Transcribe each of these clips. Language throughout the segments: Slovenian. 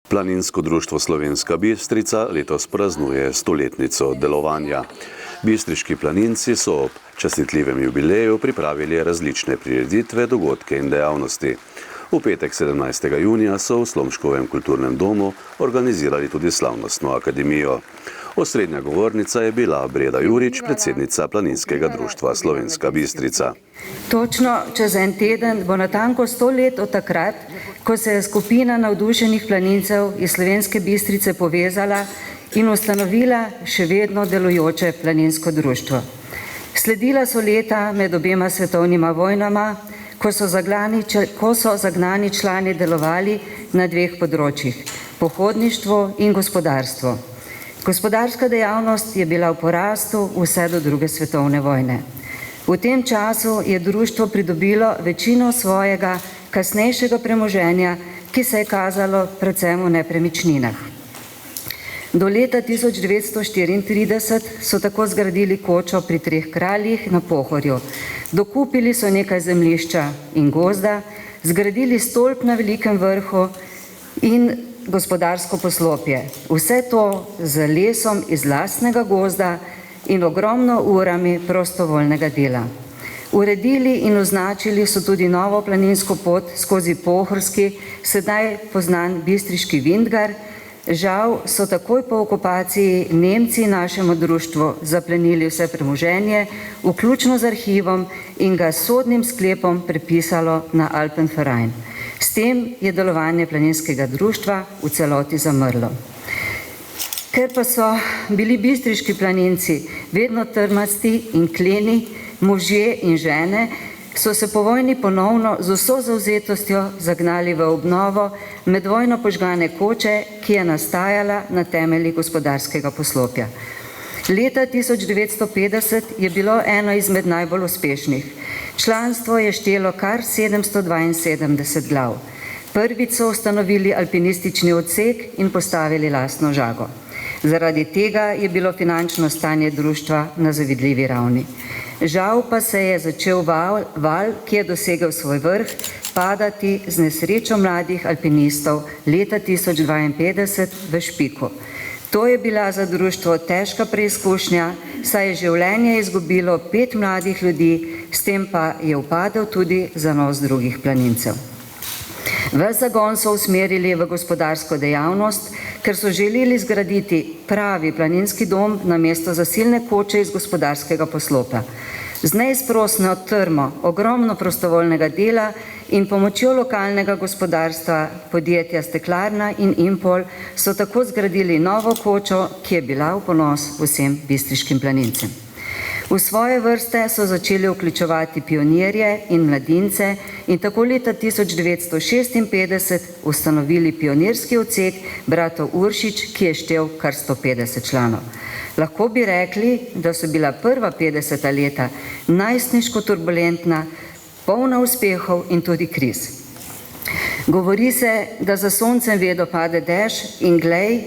Planinsko društvo Slovenska Bistrica letos praznuje 100-letnico delovanja. Bistriški planinci so ob častitljivem jubileju pripravili različne prireditve, dogodke in dejavnosti. V petek 17. junija so v Slomškovem kulturnem domu organizirali tudi slavnostno akademijo. Osrednja govornica je bila Breda Jurič, predsednica Planinskega društva Slovenska Bistrica. Točno čez en teden bo natanko 100 let od takrat, ko se je skupina navdušenih planincev iz Slovenske Bistrice povezala in ustanovila še vedno delujoče planinsko društvo. Sledila so leta med obema svetovnima vojnama, ko so zagnani člani delovali na dveh področjih, pohodništvo in gospodarstvo. Gospodarska dejavnost je bila v porastu vse do druge svetovne vojne. V tem času je društvo pridobilo večino svojega kasnejšega premoženja, ki se je kazalo predvsem v nepremičninah. Do leta 1934 so tako zgradili kočo pri Treh kraljih na Pohorju. Dokupili so nekaj zemljišča in gozda, zgradili stolp na Velikem vrhu in gospodarsko poslopje. Vse to z lesom iz lastnega gozda in ogromno urami prostovoljnega dela. Uredili in označili so tudi novo planinsko pot skozi pohorski, sedaj poznan bistriški Vintgar. Žal so takoj po okupaciji Nemci našemu društvu zaplenili vse premoženje, vključno z arhivom, in ga s sodnim sklepom prepisalo na Alpenverein. S tem je delovanje planinskega društva v celoti zamrlo. Ker pa so bili bistriški planinci vedno trmasti in kleni, možje in žene, so se po vojni ponovno z vso zavzetostjo zagnali v obnovo medvojno požgane koče, ki je nastajala na temelji gospodarskega poslopja. Leta 1950 je bilo eno izmed najbolj uspešnih. Članstvo je štelo kar 772 glav. Prvič so ustanovili alpinistični odsek in postavili lastno žago. Zaradi tega je bilo finančno stanje društva na zavidljivi ravni. Žal pa se je začel val, ki je dosegel svoj vrh, padati z nesrečo mladih alpinistov leta 1052 v Špiku. To je bila za društvo težka preizkušnja, saj je življenje izgubilo 5 mladih ljudi, s tem pa je upadel tudi zanos drugih planincev. Ves zagon so usmerili v gospodarsko dejavnost, ker so želeli zgraditi pravi planinski dom namesto zasilne koče iz gospodarskega poslopja. Z neizprosno trmo, ogromno prostovoljnega dela in pomočjo lokalnega gospodarstva, podjetja Steklarna in Impol, so tako zgradili novo kočo, ki je bila v ponos vsem bistriškim planincem. V svoje vrste so začeli vključevati pionirje in mladince in tako leta 1956 ustanovili pionirski odsek bratov Uršič, ki je štel kar 150 članov. Lahko bi rekli, da so bila prva 50 leta najstniško turbulentna, polna uspehov in tudi kriz. Govori se, da za soncem vedo pade dež in glej,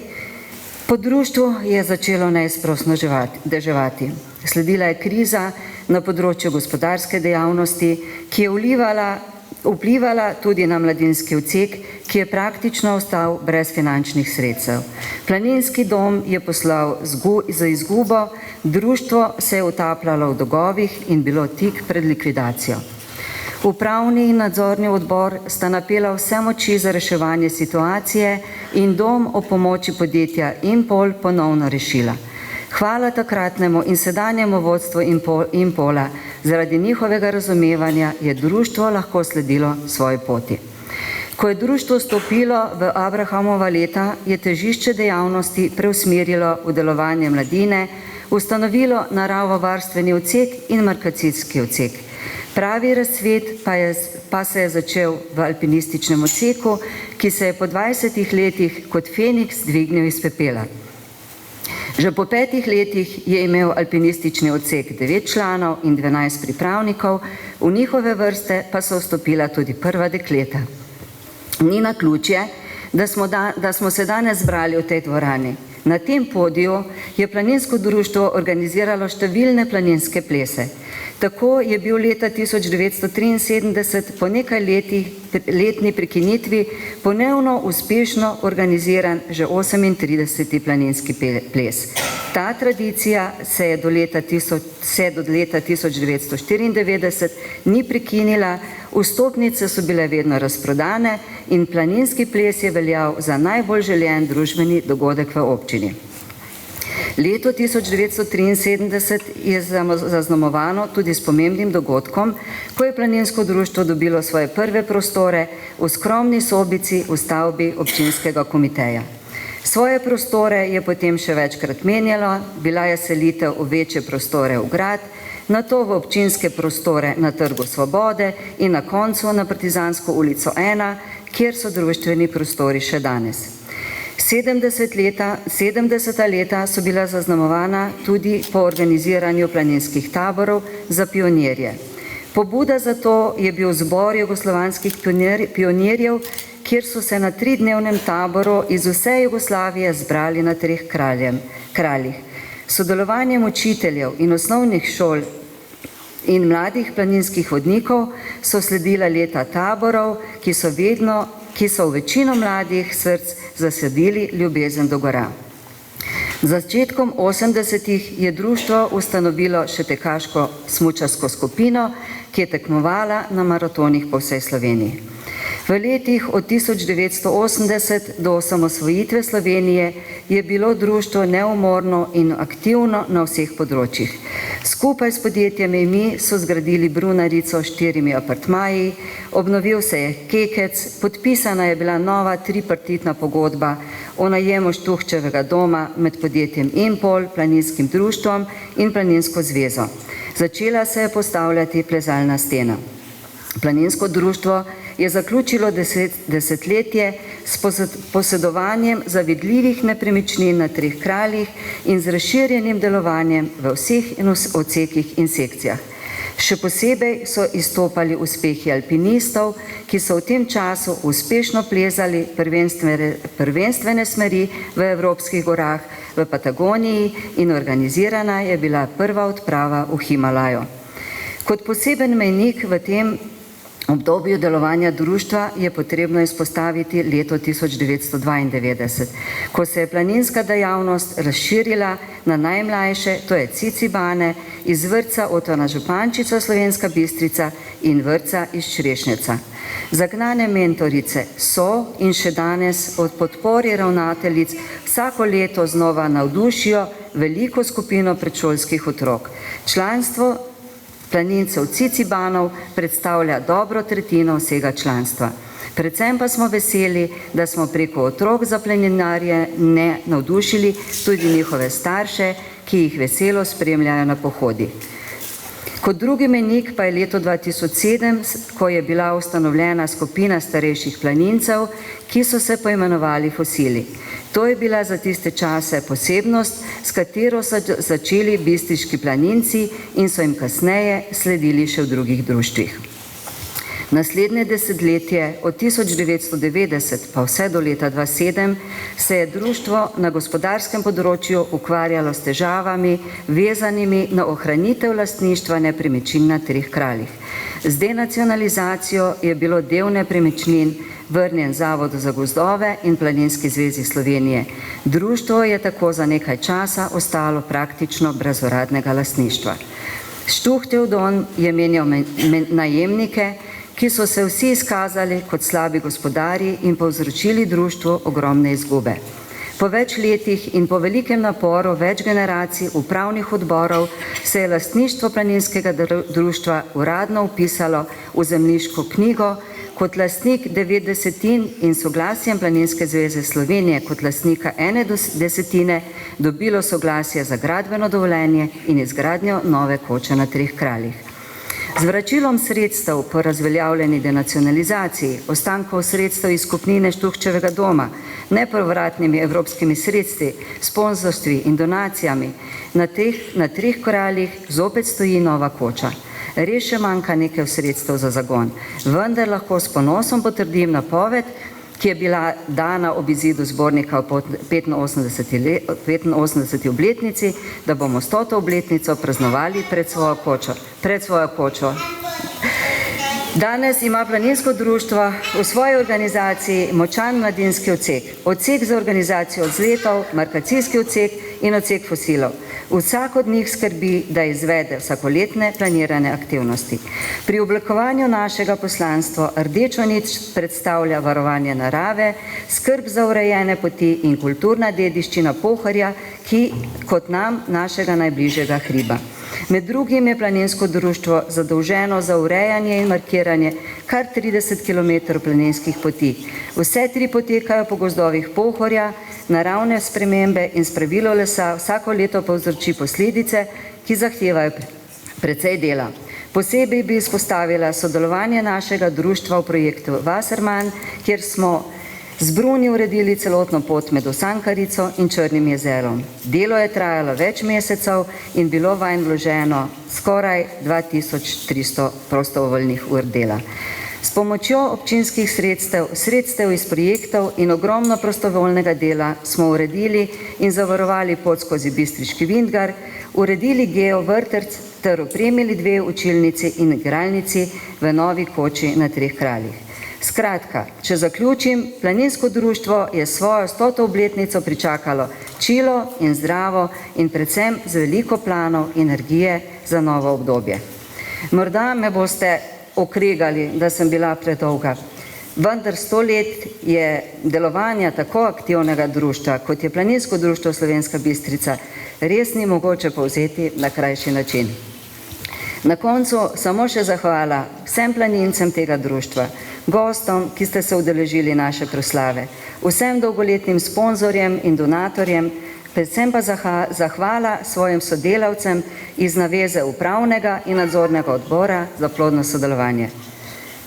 po društvu je začelo neizprosno deževati. Sledila je kriza na področju gospodarske dejavnosti, ki je vplivala tudi na mladinski odsek, ki je praktično ostal brez finančnih sredstev. Planinski dom je poslal za izgubo, društvo se je utapljalo v dolgovih in bilo tik pred likvidacijo. Upravni in nadzorni odbor sta napela vse moči za reševanje situacije in dom o pomoči podjetja Impol ponovno rešila. Hvala takratnemu in sedanjemu vodstvu Impola, zaradi njihovega razumevanja je društvo lahko sledilo svoji poti. Ko je društvo stopilo v Abrahamova leta, je težišče dejavnosti preusmerilo v delovanje mladine, ustanovilo naravovarstveni odsek in markacijski odsek. Pravi razcvet pa se je začel v alpinističnem odseku, ki se je po 20 letih kot Feniks dvignil iz pepela. Že po 5 letih je imel alpinistični odsek 9 članov in 12 pripravnikov, v njihove vrste pa so vstopila tudi prva dekleta. Ni naključje, da smo se danes zbrali v tej dvorani. Na tem podiju je planinsko društvo organiziralo številne planinske plese. Tako je bil leta 1973 po nekaj letni prekinitvi ponovno uspešno organiziran že 38. planinski ples. Ta tradicija se do leta 1994 ni prekinila, vstopnice so bile vedno razprodane in planinski ples je veljal za najbolj željen družbeni dogodek v občini. Leto 1973 je zaznamovano tudi s pomembnim dogodkom, ko je planinsko društvo dobilo svoje prve prostore v skromni sobici v stavbi občinskega komiteja. Svoje prostore je potem še večkrat menjalo, bila je selitev v večje prostore v grad, nato v občinske prostore na Trgu Svobode in na koncu na Partizansko ulico 1, kjer so društveni prostori še danes. 70. leta so bila zaznamovana tudi po organiziranju planinskih taborov za pionirje. Pobuda za to je bil zbor jugoslovanskih pionirjev, kjer so se na 3-dnevnem taboru iz vse Jugoslavije zbrali na 3 kraljih. Sodelovanjem učiteljev in osnovnih šol in mladih planinskih vodnikov so sledila leta taborov, ki so v večino mladih src zasadili ljubezen do gora. Z začetkom 80. je društvo ustanovilo še tekaško smučarsko skupino, ki je tekmovala na maratonih po vsej Sloveniji. V letih od 1980 do osamosvojitve Slovenije je bilo društvo neumorno in aktivno na vseh področjih. Skupaj s podjetjem EMI so zgradili brunarico s 4 apartmaji, obnovil se je Kekec, podpisana je bila nova tripartitna pogodba o najemu Štuhčevega doma med podjetjem Impol, planinskim društvom in planinsko zvezo. Začela se je postavljati plezalna stena. Planinsko društvo je zaključilo desetletje s posedovanjem zavidljivih nepremičnin na 3 kraljih in z razširjenim delovanjem v vseh odsekih in sekcijah. Še posebej so izstopali uspehi alpinistov, ki so v tem času uspešno plezali prvenstvene smeri v evropskih gorah, v Patagoniji in organizirana je bila prva odprava v Himalajo. Kot poseben mejnik v tem obdobju delovanja društva je potrebno izpostaviti leto 1992, ko se je planinska dejavnost razširila na najmlajše, to je Cicibane, iz vrtca Otona Župančiča Slovenska Bistrica in vrtca iz Črešnjeca. Zagnane mentorice so in še danes od podpori ravnateljic vsako leto znova navdušijo veliko skupino predšolskih otrok. Članstvo planincev Cicibanov predstavlja dobro tretjino vsega članstva. Predvsem pa smo veseli, da smo preko otrok za planinarje navdušili tudi njihove starše, ki jih veselo spremljajo na pohodih. Kot drugi mejnik pa je leto 2007, ko je bila ustanovljena skupina starejših planincev, ki so se poimenovali Fosili. To je bila za tiste čase posebnost, s katero so začeli bistriški planinci in so jim kasneje sledili še v drugih društvih. Naslednje desetletje, od 1990 pa vse do leta 2007, se je društvo na gospodarskem področju ukvarjalo s težavami, vezanimi na ohranitev lastništva nepremičnin na 3 kraljih. Z denacionalizacijo je bilo del nepremičnin vrnjen Zavodu za gozdove in Planinski zvezi Slovenije. Društvo je tako za nekaj časa ostalo praktično brez uradnega lastništva. Štuhtev dom je menjal najemnike, ki so se vsi izkazali kot slabi gospodarji in povzročili društvu ogromne izgube. Po več letih in po velikem naporu več generacij upravnih odborov se je lastništvo planinskega društva uradno vpisalo v zemljiško knjigo, kot lastnik 90 in soglasjem Planinske zveze Slovenije kot lastnika 1/10 dobilo soglasje za gradbeno dovoljenje in izgradnjo nove koče na 3 kraljih. Z vračilom sredstev po razveljavljeni denacionalizaciji, ostankov sredstev iz kupnine Štuhčevega doma, nepovratnimi evropskimi sredstvi, sponzorstvi in donacijami, na 3 kraljih zopet stoji nova koča. Res še manjka nekaj sredstev za zagon, vendar lahko s ponosom potrdim napoved, ki je bila dana ob izidu zbornika po 85. obletnici, da bomo 100. obletnico praznovali pred svojo kočo. Danes ima planinsko društvo v svoji organizaciji močan mladinski odsek, odsek za organizacijo vzletov, markacijski odsek in odsek fosilov. Vsak od njih skrbi, da izvede vsakoletne planirane aktivnosti. Pri oblikovanju našega poslanstva rdečo nit predstavlja varovanje narave, skrb za urejene poti in kulturna dediščina Pohorja, ki kot nam našega najbližjega hriba. Med drugim je planinsko društvo zadolženo za urejanje in markiranje kar 30 km planinskih poti. Vse 3 potekajo po gozdovih Pohorja, naravne spremembe in spravilo lesa vsako leto povzroči posledice, ki zahtevajo precej dela. Posebej bi izpostavila sodelovanje našega društva v projektu Wasserman, kjer smo z Bruni uredili celotno pot med Osankarico in Črnim jezerom. Delo je trajalo več mesecev in bilo vanj vloženo skoraj 2300 prostovoljnih ur dela. S pomočjo občinskih sredstev iz projektov in ogromno prostovoljnega dela smo uredili in zavarovali pot skozi Bistriški Vintgar, uredili geo vrtec ter opremili 2 učilnici in igralnici v novi koči na 3 kraljih. Skratka, če zaključim, planinsko društvo je svojo 100. obletnico pričakalo čilo in zdravo in predvsem z veliko planov in energije za novo obdobje. Morda me boste okregali, da sem bila predolga, vendar 100 let je delovanja tako aktivnega društva, kot je planinsko društvo Slovenska Bistrica, res ni mogoče povzeti na krajši način. Na koncu samo še zahvala vsem planincem tega društva, gostom, ki ste se udeležili naše proslave, vsem dolgoletnim sponzorjem in donatorjem, predvsem pa zahvala svojim sodelavcem iz naveze upravnega in nadzornega odbora za plodno sodelovanje.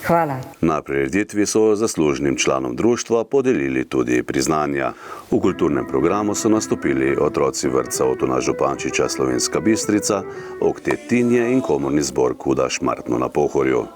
Hvala. Na prireditvi so zaslužnim članom društva podelili tudi priznanja. V kulturnem programu so nastopili otroci vrtca Otona Župančiča Slovenska Bistrica, oktet Tinje in komorni zbor Kuda Šmartno na Pohorju.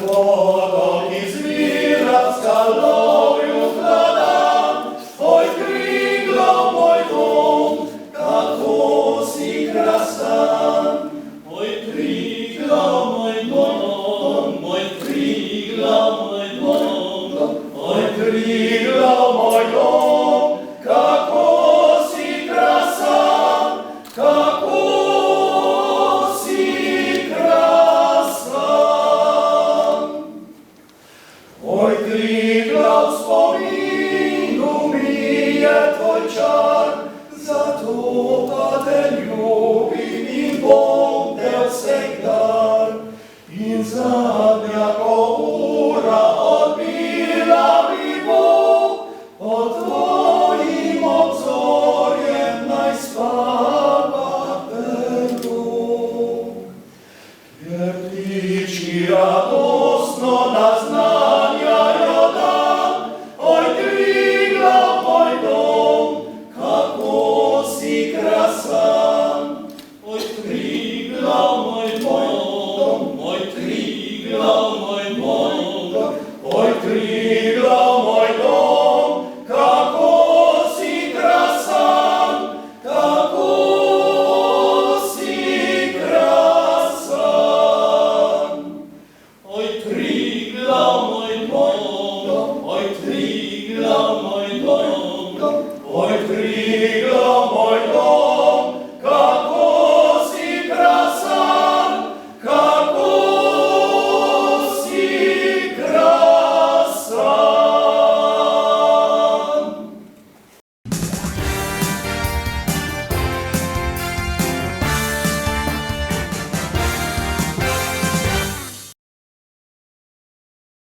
Vodo izvira skalo